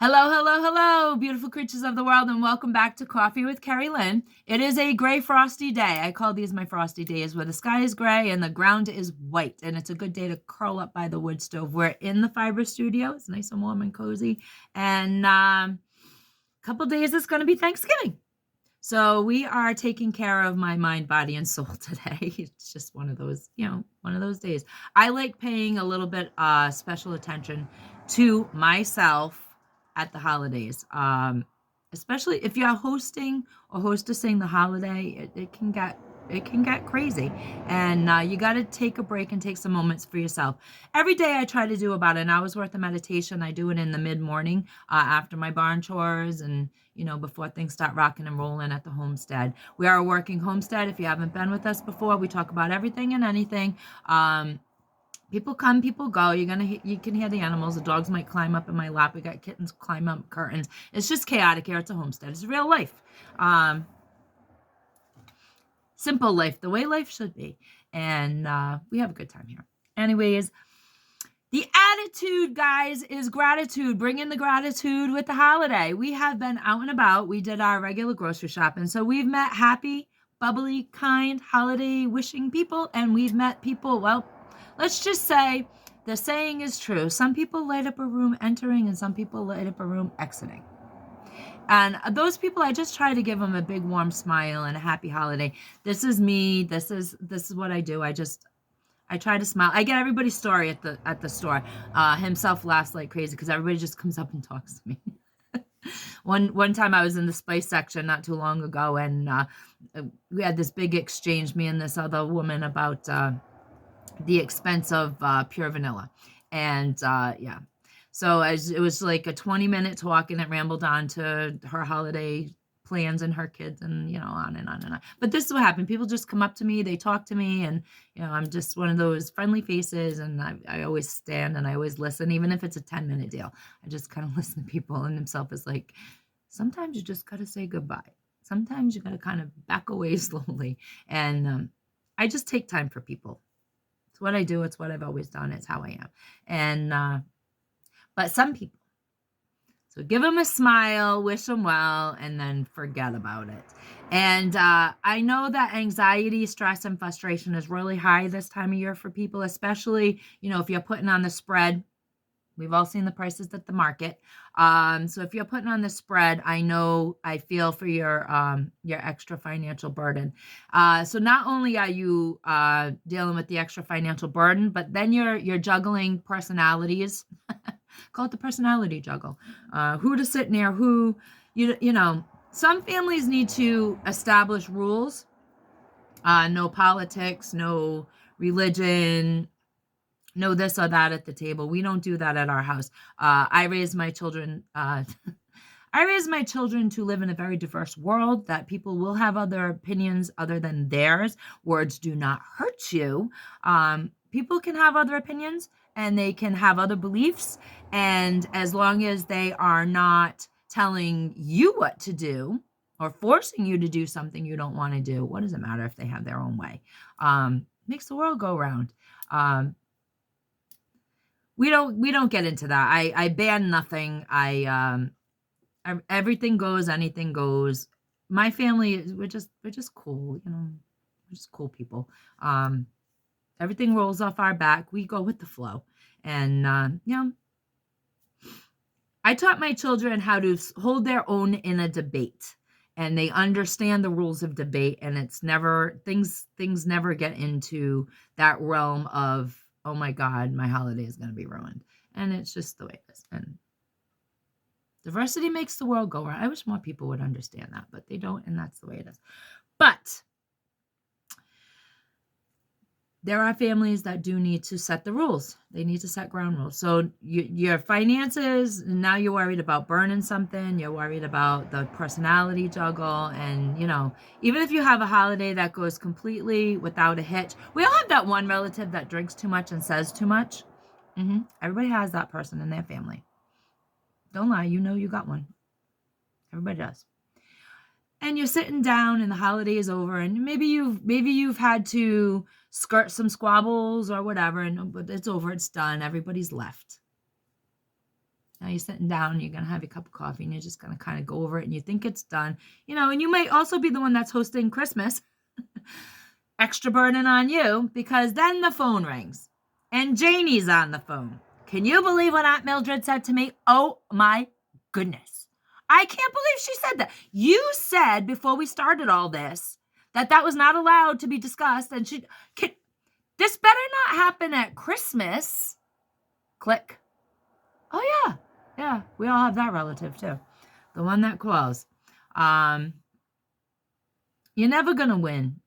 Hello, hello, hello, beautiful creatures of the world, and welcome back to Coffee with Kerri-Lynn. It is a gray, frosty day. I call these my frosty days, where the sky is gray and the ground is white, and it's a good day to curl up by the wood stove. We're in the fiber studio. It's nice and warm and cozy, and a couple days it's going to be Thanksgiving. So we are taking care of my mind, body, and soul today. It's just one of those, one of those days. I like paying a little bit special attention to myself at the holidays. Especially if you're hosting or hostessing the holiday, it can get crazy, and you got to take a break and take some moments for yourself. Every day I try to do about an hour's worth of meditation. I do it in the mid-morning after my barn chores and before things start rocking and rolling at the homestead. We are a working homestead. If you haven't been with us before, we talk about everything and anything. People come, people go. You can hear the animals. The dogs might climb up in my lap. We got kittens climb up curtains. It's just chaotic here. It's a homestead. It's real life. Simple life, the way life should be. And we have a good time here. Anyways, the attitude, guys, is gratitude. Bring in the gratitude with the holiday. We have been out and about. We did our regular grocery shopping. So we've met happy, bubbly, kind, holiday wishing people. And we've met people, well, let's just say the saying is true. Some people light up a room entering and some people light up a room exiting. And those people, I just try to give them a big warm smile and a happy holiday. This is me. This is what I do. I try to smile. I get everybody's story at the store. Himself laughs like crazy because everybody just comes up and talks to me. One time I was in the spice section not too long ago, and we had this big exchange, me and this other woman, about the expense of pure vanilla. And yeah, so it was like a 20-minute talk, and it rambled on to her holiday plans and her kids, and on and on and on. But this is what happened. People just come up to me, they talk to me, and I'm just one of those friendly faces, and I always stand and I always listen, even if it's a 10-minute deal. I just kind of listen to people, and himself is like, sometimes you just got to say goodbye. Sometimes you got to kind of back away slowly. And I just take time for people. It's what I do. It's what I've always done. It's how I am. And but some people, so give them a smile, wish them well, and then forget about it. And I know that anxiety, stress, and frustration is really high this time of year for people, especially, if you're putting on the spread. We've all seen the prices at the market. So if you're putting on the spread, I feel for your extra financial burden. So not only are you dealing with the extra financial burden, but then you're juggling personalities. Call it the personality juggle. Who to sit near who, some families need to establish rules. No politics, no religion, no this or that at the table. We don't do that at our house. I raise my children to live in a very diverse world, that people will have other opinions other than theirs. Words do not hurt you. People can have other opinions and they can have other beliefs. And as long as they are not telling you what to do or forcing you to do something you don't want to do, what does it matter if they have their own way? Makes the world go round. We don't get into that. I ban nothing. Everything goes, anything goes. My family, we're just cool, we're just cool people. Everything rolls off our back. We go with the flow. And I taught my children how to hold their own in a debate, and they understand the rules of debate, and it's never, things never get into that realm of, oh my God, my holiday is going to be ruined. And it's just the way it is. And diversity makes the world go round. I wish more people would understand that, but they don't, and that's the way it is. But there are families that do need to set the rules. They need to set ground rules. So your finances, now you're worried about burning something. You're worried about the personality juggle. And, even if you have a holiday that goes completely without a hitch, we all have that one relative that drinks too much and says too much. Everybody has that person in their family. Don't lie. You got one. Everybody does. And you're sitting down and the holiday is over, and maybe you've had to skirt some squabbles or whatever, but it's over, it's done, everybody's left. Now you're sitting down, you're going to have your cup of coffee, and you're just going to kind of go over it, and you think it's done. And you might also be the one that's hosting Christmas. Extra burden on you, because then the phone rings, and Janie's on the phone. Can you believe what Aunt Mildred said to me? Oh, my goodness. I can't believe she said that. You said before we started all this that was not allowed to be discussed, and this better not happen at Christmas. Click. Oh, yeah. Yeah, we all have that relative, too. The one that calls. You're never going to win.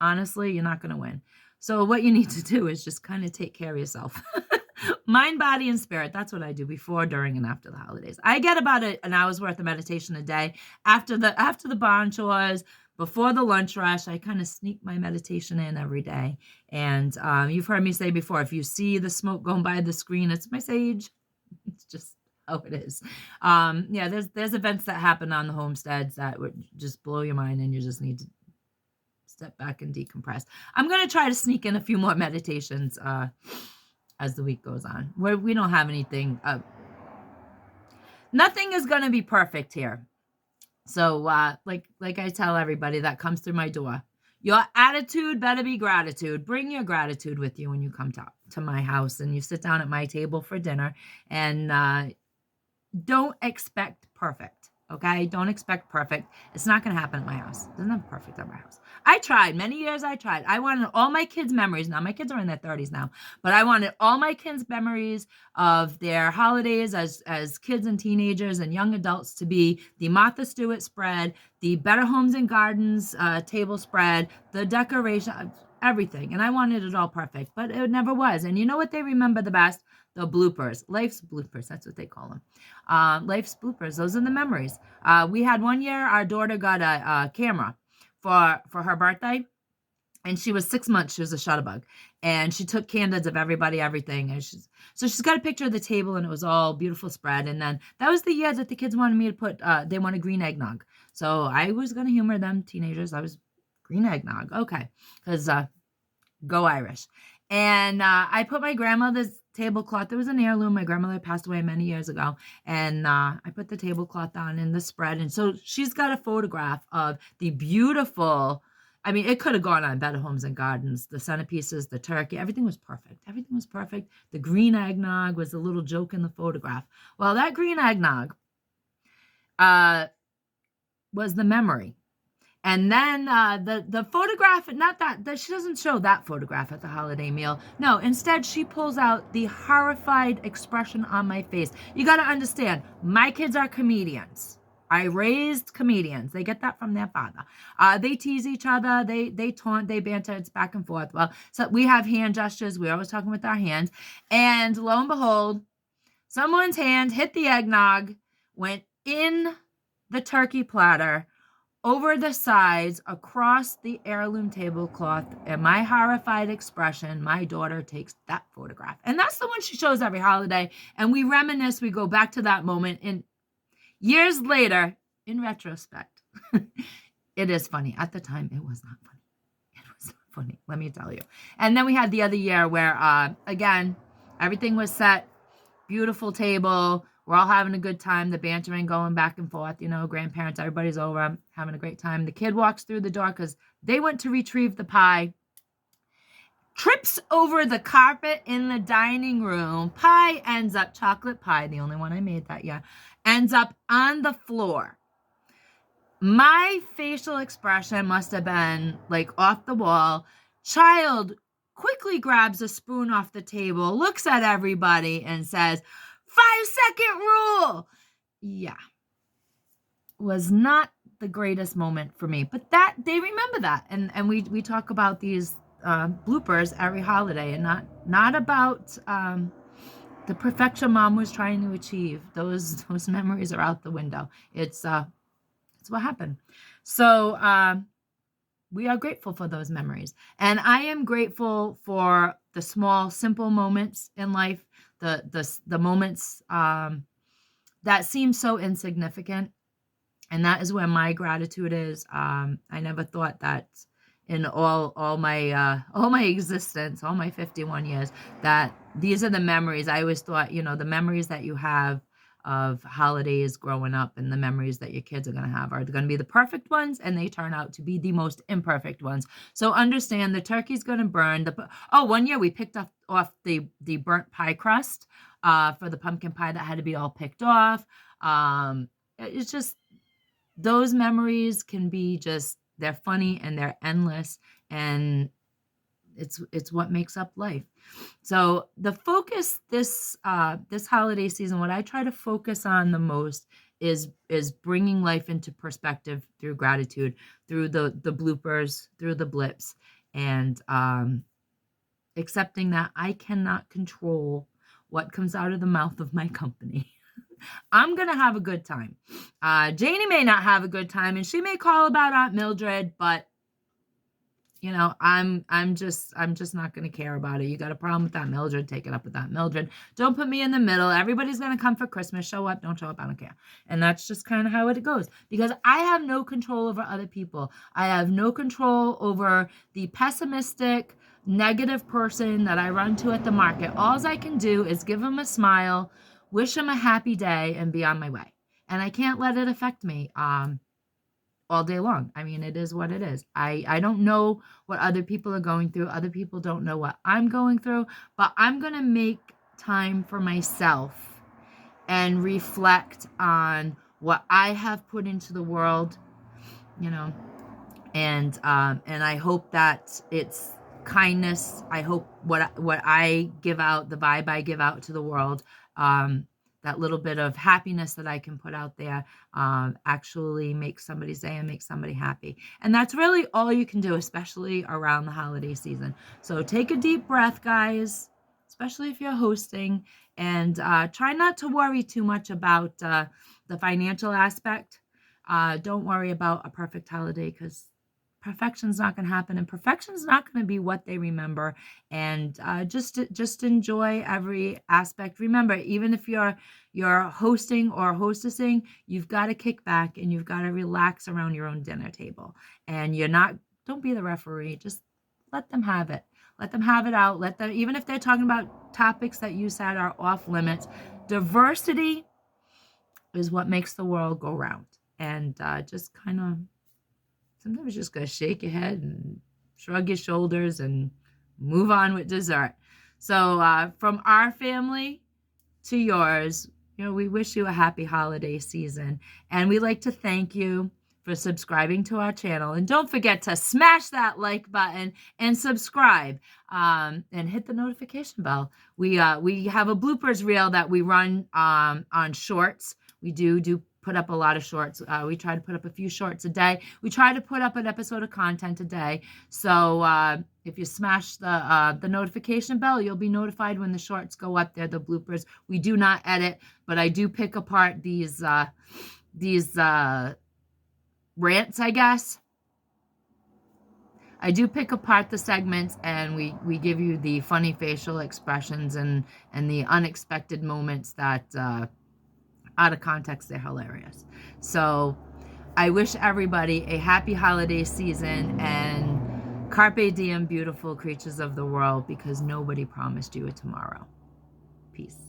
Honestly, you're not going to win. So what you need to do is just kind of take care of yourself. Mind, body, and spirit. That's what I do before, during, and after the holidays. I get about an hour's worth of meditation a day. After the barn chores, before the lunch rush, I kind of sneak my meditation in every day. And you've heard me say before, if you see the smoke going by the screen, it's my sage. It's just how it is. Yeah, there's events that happen on the homesteads that would just blow your mind, and you just need to step back and decompress. I'm going to try to sneak in a few more meditations as the week goes on. We don't have anything. Nothing is going to be perfect here. So like I tell everybody that comes through my door, your attitude better be gratitude. Bring your gratitude with you when you come to my house and you sit down at my table for dinner, and don't expect perfect. Okay, don't expect perfect. It's not going to happen at my house. It doesn't have perfect at my house. I tried. Many years I tried. I wanted all my kids' memories. Now, my kids are in their 30s now, but I wanted all my kids' memories of their holidays as kids and teenagers and young adults to be the Martha Stewart spread, the Better Homes and Gardens table spread, the decoration, everything. And I wanted it all perfect, but it never was. And you know what they remember the best? The bloopers, life's bloopers. That's what they call them. Life's bloopers. Those are the memories. We had one year, our daughter got a camera for her birthday, and she was 6 months. She was a shutterbug, and she took candids of everybody, everything. And she's got a picture of the table, and it was all beautiful spread. And then that was the year that the kids wanted me to put. They wanted green eggnog, so I was gonna humor them, teenagers. I was green eggnog, okay, because go Irish. And I put my grandmother's tablecloth. There was an heirloom. My grandmother passed away many years ago. And I put the tablecloth on in the spread. And so she's got a photograph of the beautiful, I mean, it could have gone on Better Homes and Gardens. The centerpieces, the turkey, everything was perfect. Everything was perfect. The green eggnog was a little joke in the photograph. Well, that green eggnog was the memory. And then the photograph, not that she doesn't show that photograph at the holiday meal. No, instead she pulls out the horrified expression on my face. You got to understand, my kids are comedians. I raised comedians. They get that from their father. They tease each other. They taunt. They banter. It's back and forth. Well, so we have hand gestures. We're always talking with our hands. And lo and behold, someone's hand hit the eggnog, went in the turkey platter, over the sides, across the heirloom tablecloth, and my horrified expression, my daughter takes that photograph. And that's the one she shows every holiday. And we reminisce, we go back to that moment. And years later, in retrospect, it is funny. At the time, it was not funny. It was not funny, let me tell you. And then we had the other year where, again, everything was set, beautiful table. We're all having a good time. The bantering going back and forth, grandparents, everybody's over, having a great time. The kid walks through the door because they went to retrieve the pie, trips over the carpet in the dining room. Pie ends up, chocolate pie, the only one I made that year, ends up on the floor. My facial expression must have been like off the wall. Child quickly grabs a spoon off the table, looks at everybody and says, 5-second rule. Yeah. Was not the greatest moment for me, but that they remember that. And we talk about these bloopers every holiday, and not about the perfection mom was trying to achieve. Those memories are out the window. It's what happened. So we are grateful for those memories. And I am grateful for the small, simple moments in life, the moments that seem so insignificant. And that is where my gratitude is. I never thought that in all my existence, all my 51 years, that these are the memories. I always thought, the memories that you have of holidays growing up, and the memories that your kids are going to have are going to be the perfect ones, and they turn out to be the most imperfect ones. So understand the turkey's going to burn. One year we picked off the burnt pie crust for the pumpkin pie that had to be all picked off. It's just, those memories can be just, they're funny and they're endless, and it's what makes up life. So the focus this holiday season, what I try to focus on the most is bringing life into perspective through gratitude, through the bloopers, through the blips, and accepting that I cannot control what comes out of the mouth of my company. I'm going to have a good time. Janie may not have a good time, and she may call about Aunt Mildred, but you know, I'm just not going to care about it. You got a problem with that Mildred, take it up with that Mildred. Don't put me in the middle. Everybody's going to come for Christmas. Show up, don't show up, I don't care. And that's just kind of how it goes, because I have no control over other people. I have no control over the pessimistic, negative person that I run to at the market. All I can do is give them a smile, wish them a happy day, and be on my way. And I can't let it affect me all day long. I mean, it is what it is. I don't know what other people are going through. Other people don't know what I'm going through, but I'm going to make time for myself and reflect on what I have put into the world, you know, and I hope that it's kindness. I hope what I give out, the vibe I give out to the world, that little bit of happiness that I can put out there, actually make somebody's day and make somebody happy. And that's really all you can do, especially around the holiday season. So take a deep breath, guys, especially if you're hosting, and try not to worry too much about the financial aspect. Don't worry about a perfect holiday, because perfection's not going to happen, and perfection's not going to be what they remember. And just enjoy every aspect. Remember, even if you're hosting or hostessing, you've got to kick back and you've got to relax around your own dinner table. And don't be the referee. Just let them have it. Let them have it out. Let them, even if they're talking about topics that you said are off limits. Diversity is what makes the world go round. And just kind of, sometimes you just got to shake your head and shrug your shoulders and move on with dessert. So from our family to yours, you know, we wish you a happy holiday season. And we'd like to thank you for subscribing to our channel. And don't forget to smash that like button and subscribe, and hit the notification bell. We have a bloopers reel that we run on shorts. We do put up a lot of shorts. We try to put up a few shorts a day. We try to put up an episode of content a day. So if you smash the notification bell, you'll be notified when the shorts go up there, the bloopers. We do not edit, but I do pick apart these rants, I guess. I do pick apart the segments, and we give you the funny facial expressions and the unexpected moments that out of context, they're hilarious. So I wish everybody a happy holiday season, and carpe diem, beautiful creatures of the world, because nobody promised you a tomorrow. Peace.